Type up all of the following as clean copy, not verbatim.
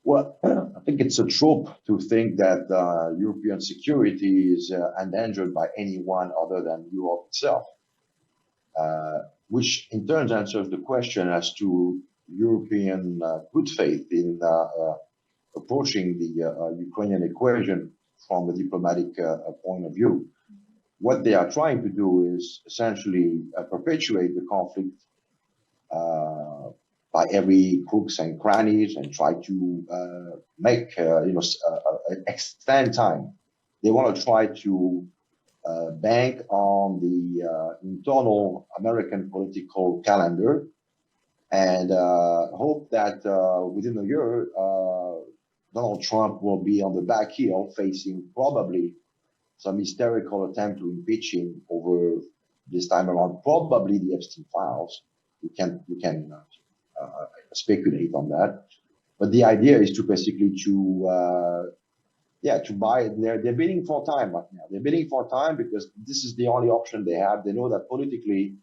Well, I think it's a trope to think that European security is endangered by anyone other than Europe itself, uh, which in turn answers the question as to European good faith in approaching the Ukrainian equation from a diplomatic point of view. What they are trying to do is essentially perpetuate the conflict uh, by every crooks and crannies and try to make extend time. They want to try to bank on the internal American political calendar and hope that within a year Donald Trump will be on the back heel facing probably some hysterical attempt to impeach him over this time around, probably the Epstein files. We can speculate on that, but the idea is to basically to buy. They're bidding for time right now. They're bidding for time because this is the only option they have. They know that politically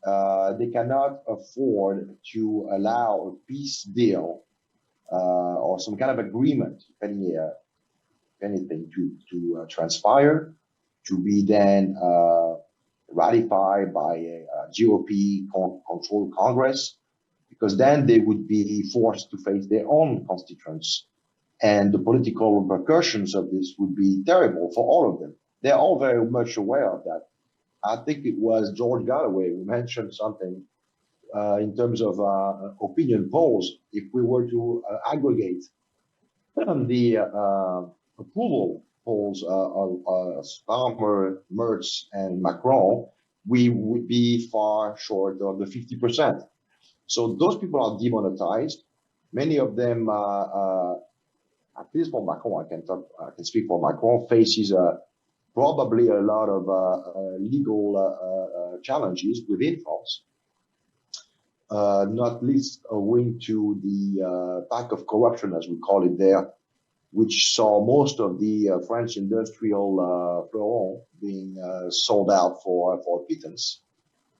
they cannot afford to allow a peace deal or some kind of agreement, anything, to transpire, to be then ratified by a GOP controlled Congress, because then they would be forced to face their own constituents. And the political repercussions of this would be terrible for all of them. They're all very much aware of that. I think it was George Galloway who mentioned something in terms of opinion polls. If we were to aggregate the approval polls of Starmer, Merz, and Macron, we would be far short of the 50%. So those people are demonetized. Many of them, at least for Macron, I can speak for Macron, faces probably a lot of legal challenges within France. Not least owing to the pack of corruption, as we call it there, which saw most of the French industrial fleuron being sold out for pittance.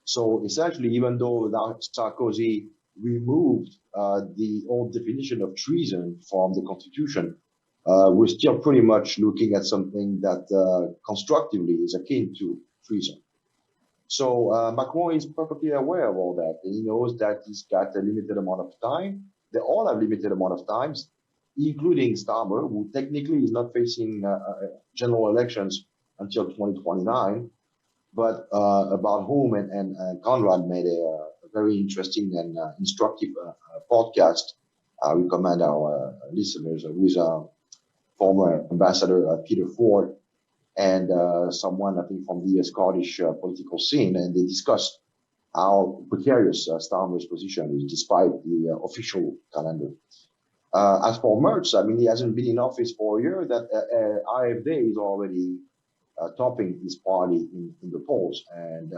So essentially, even though Sarkozy removed the old definition of treason from the constitution, we're still pretty much looking at something that constructively is akin to treason. So Macron is perfectly aware of all that. And he knows that he's got a limited amount of time. They all have limited amount of times, including Starmer, who technically is not facing general elections until 2029, but about whom and Conrad made a very interesting and instructive podcast. I recommend our listeners with former ambassador Peter Ford and someone, I think, from the Scottish political scene, and they discussed how precarious Starmer's position is despite the official calendar. As for Merz, I mean, he hasn't been in office for a year. That AfD is already topping his party in the polls, and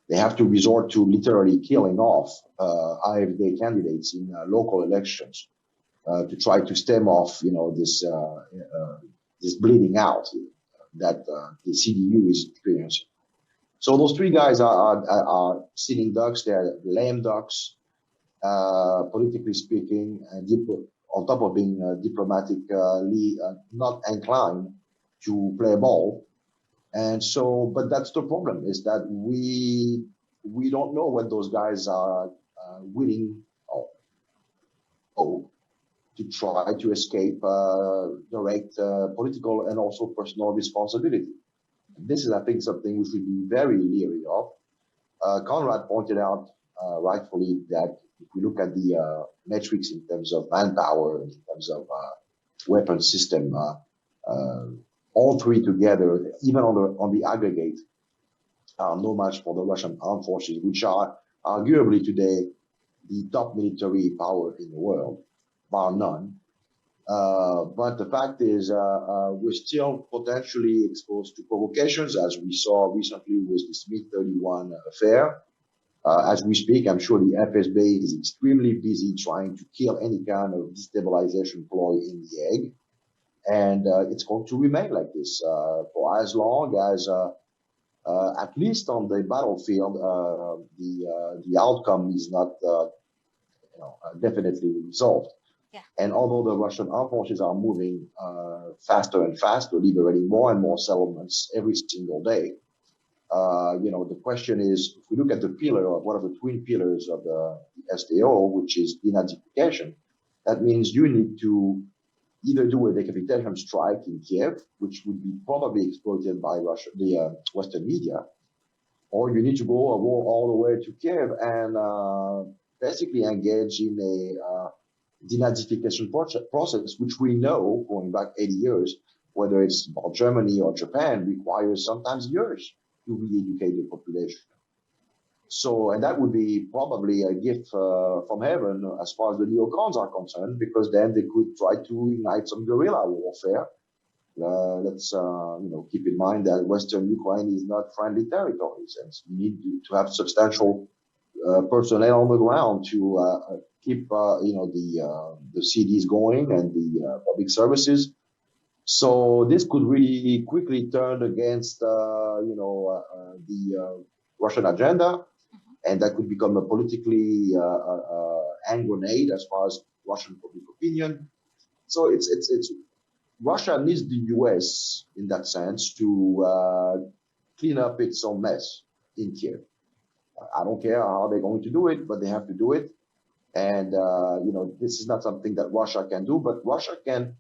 they have to resort to literally killing off AfD candidates in local elections to try to stem off, this bleeding out that the CDU is experiencing. So those three guys are sitting ducks. They're lame ducks, politically speaking, and on top of being diplomatically not inclined to play ball. And so, but that's the problem, is that we don't know when those guys are willing or to try to escape direct political and also personal responsibility. This is, I think, something we should be very leery of. Conrad pointed out rightfully that if we look at the metrics in terms of manpower, in terms of weapon system, all three together, even on the aggregate, are no match for the Russian armed forces, which are arguably today the top military power in the world, bar none. But the fact is, we're still potentially exposed to provocations, as we saw recently with the Smith 31 affair. As we speak, I'm sure the FSB is extremely busy trying to kill any kind of destabilization ploy in the egg. And it's going to remain like this for as long as, at least on the battlefield, the outcome is not definitely resolved. And although the Russian armed forces are moving faster and faster, liberating more and more settlements every single day, the question is, if we look at the pillar, or one of the twin pillars of the SDO, which is denazification, that means you need to either do a decapitation strike in Kiev, which would be probably exploited by Russia, the Western media, or you need to go all the way to Kiev and basically engage in a denazification process, which we know, going back 80 years, whether it's about Germany or Japan, requires sometimes years to re-educate the population. So, and that would be probably a gift from heaven as far as the neocons are concerned, because then they could try to ignite some guerrilla warfare. Let's keep in mind that Western Ukraine is not friendly territories, and you need to have substantial personnel on the ground to keep the cities going and the public services. So this could really quickly turn against the Russian agenda, and that could become a politically hand grenade as far as Russian public opinion. So it's Russia needs the US in that sense to clean up its own mess in Kiev. I don't care how they're going to do it, but they have to do it. And this is not something that Russia can do, but Russia can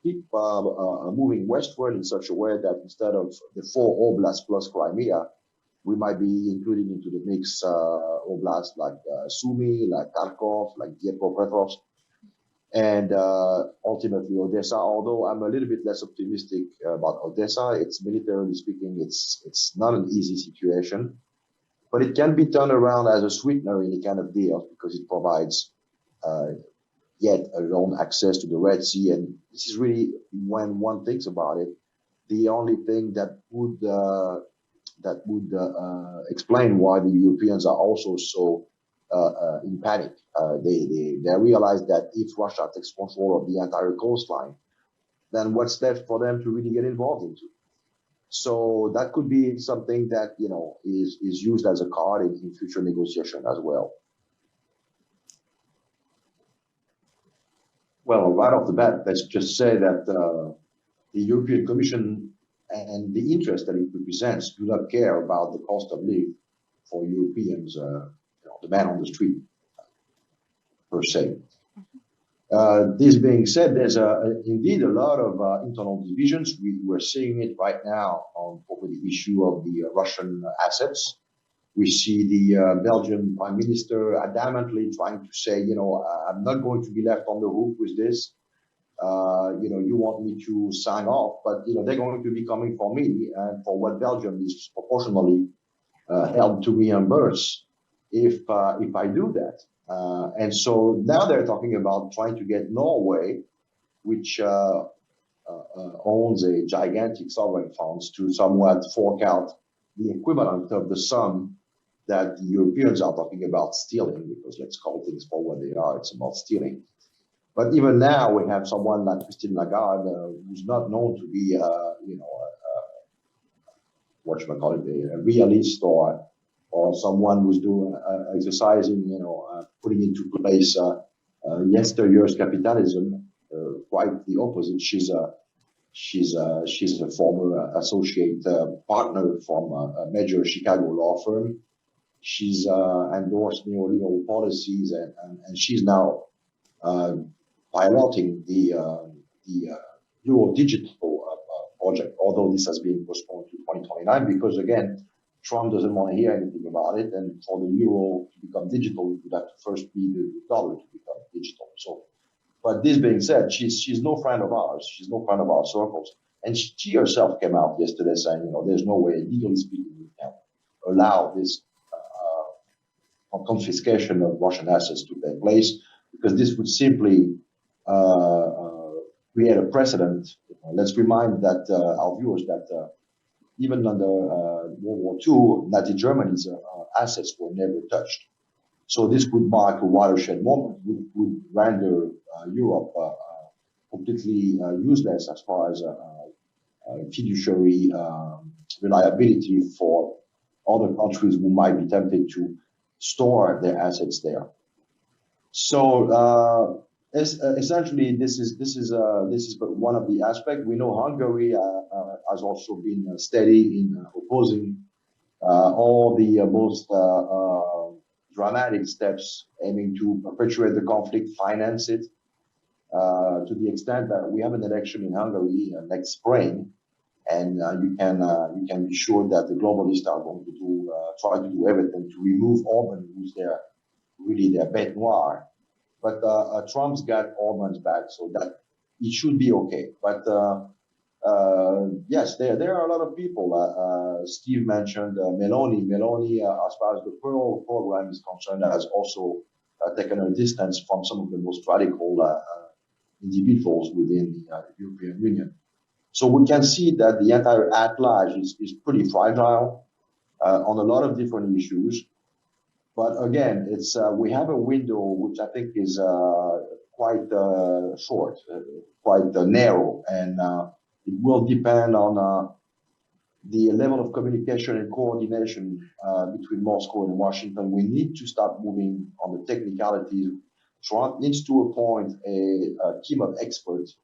keep moving westward in such a way that instead of the 4 oblasts plus Crimea, we might be including into the mix oblasts like Sumy, like Kharkov, like Dnipropetrovsk, and ultimately Odessa. Although I'm a little bit less optimistic about Odessa, it's militarily speaking, it's not an easy situation, but it can be turned around as a sweetener in a kind of deal because it provides yet alone access to the Red Sea. And this is really, when one thinks about it, the only thing that would explain why the Europeans are also so in panic. They realize that if Russia takes control of the entire coastline, then what's left for them to really get involved into? So that could be something that is used as a card in future negotiation as well. Well, right off the bat, let's just say that the European Commission and the interest that it represents do not care about the cost of living for Europeans, the man on the street, per se. This being said, there's indeed a lot of internal divisions. We're seeing it right now over the issue of the Russian assets. We see the Belgian Prime Minister adamantly trying to say, I'm not going to be left on the hook with this. You want me to sign off, but they're going to be coming for me and for what Belgium is proportionally held to reimburse if I do that. And so now they're talking about trying to get Norway, which owns a gigantic sovereign funds, to somewhat fork out the equivalent of the sum that the Europeans are talking about stealing, because let's call things for what they are. It's about stealing. But even now, we have someone like Christine Lagarde, who's not known to be, what should I call it, a realist or someone who's doing exercising, putting into place yesteryear's capitalism. Quite the opposite. She's a former associate partner from a major Chicago law firm. She's endorsed neoliberal policies, and she's now piloting the Euro digital project, although this has been postponed to 2029 because, again, Trump doesn't want to hear anything about it, and for the euro to become digital, it would have to first be the dollar to become digital. So, but this being said, she's no friend of ours. She's no friend of our circles, and she herself came out yesterday saying, there's no way, legally speaking, we can allow this confiscation of Russian assets to take place, because this would simply create a precedent. Let's remind that our viewers that even under World War II, Nazi Germany's assets were never touched. So this would mark a watershed moment, would render Europe completely useless as far as fiduciary reliability for other countries who might be tempted to store their assets there. So Essentially, this is but one of the aspects. We know Hungary has also been steady in opposing all the most dramatic steps aiming to perpetuate the conflict, finance it, to the extent that we have an election in Hungary next spring, and you can be sure that the globalists are going to try to do everything to remove Orban, who's really their bête noire. But Trump's got Orban's back, so that it should be okay. But yes, there are a lot of people. Steve mentioned Meloni. Meloni, as far as the Pearl program is concerned, has also taken a distance from some of the most radical individuals within the European Union. So we can see that the entire atlas is pretty fragile on a lot of different issues. But again, it's we have a window which I think is quite short, quite narrow, and it will depend on the level of communication and coordination between Moscow and Washington. We need to start moving on the technicalities. Trump needs to appoint a team of experts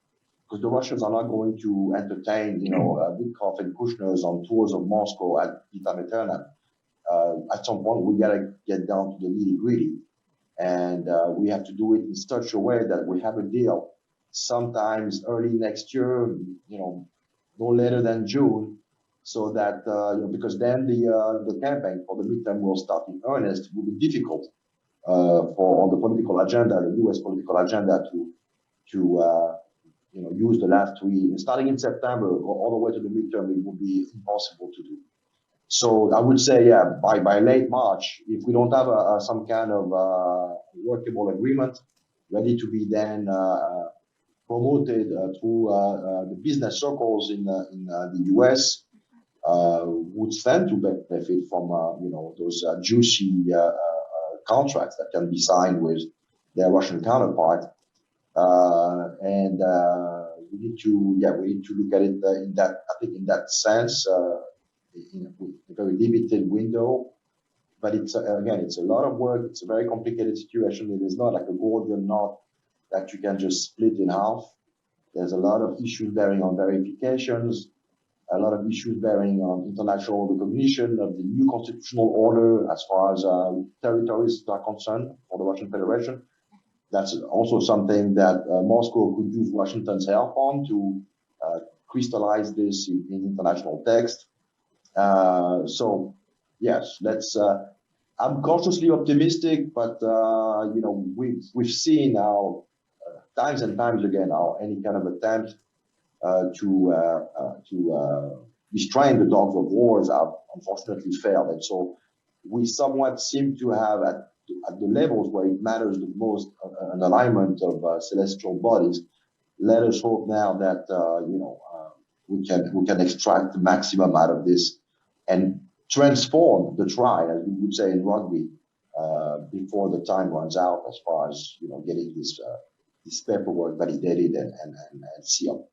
because the Russians are not going to entertain, Witkoff and Kushner's on tours of Moscow at vitam aeternam. At some point, we got to get down to the nitty gritty, and we have to do it in such a way that we have a deal sometimes early next year, no later than June, so that because then the campaign for the midterm will start in earnest. It will be difficult for on the political agenda, the U.S. political agenda, to use the last 2 years, starting in September all the way to the midterm. It will be impossible to do. So I would say, yeah, by late March, if we don't have some kind of workable agreement ready to be then promoted through the business circles in the U.S., would stand to benefit from those juicy contracts that can be signed with their Russian counterpart, and we need to look at it in that, I think, in that sense. In a very limited window, but it's a lot of work. It's a very complicated situation. It is not like a Gordian knot that you can just split in half. There's a lot of issues bearing on verifications, a lot of issues bearing on international recognition of the new constitutional order as far as territories are concerned for the Russian Federation. That's also something that Moscow could use Washington's help on to crystallize this in international text. So yes, let's. I'm cautiously optimistic, but we've seen now times and times again how any kind of attempt to restrain the dogs of wars have unfortunately failed, and so we somewhat seem to have at the levels where it matters the most an alignment of celestial bodies. Let us hope now that we can extract the maximum out of this and transform the try, as we would say in rugby, before the time runs out, as far as getting this paperwork validated and sealed.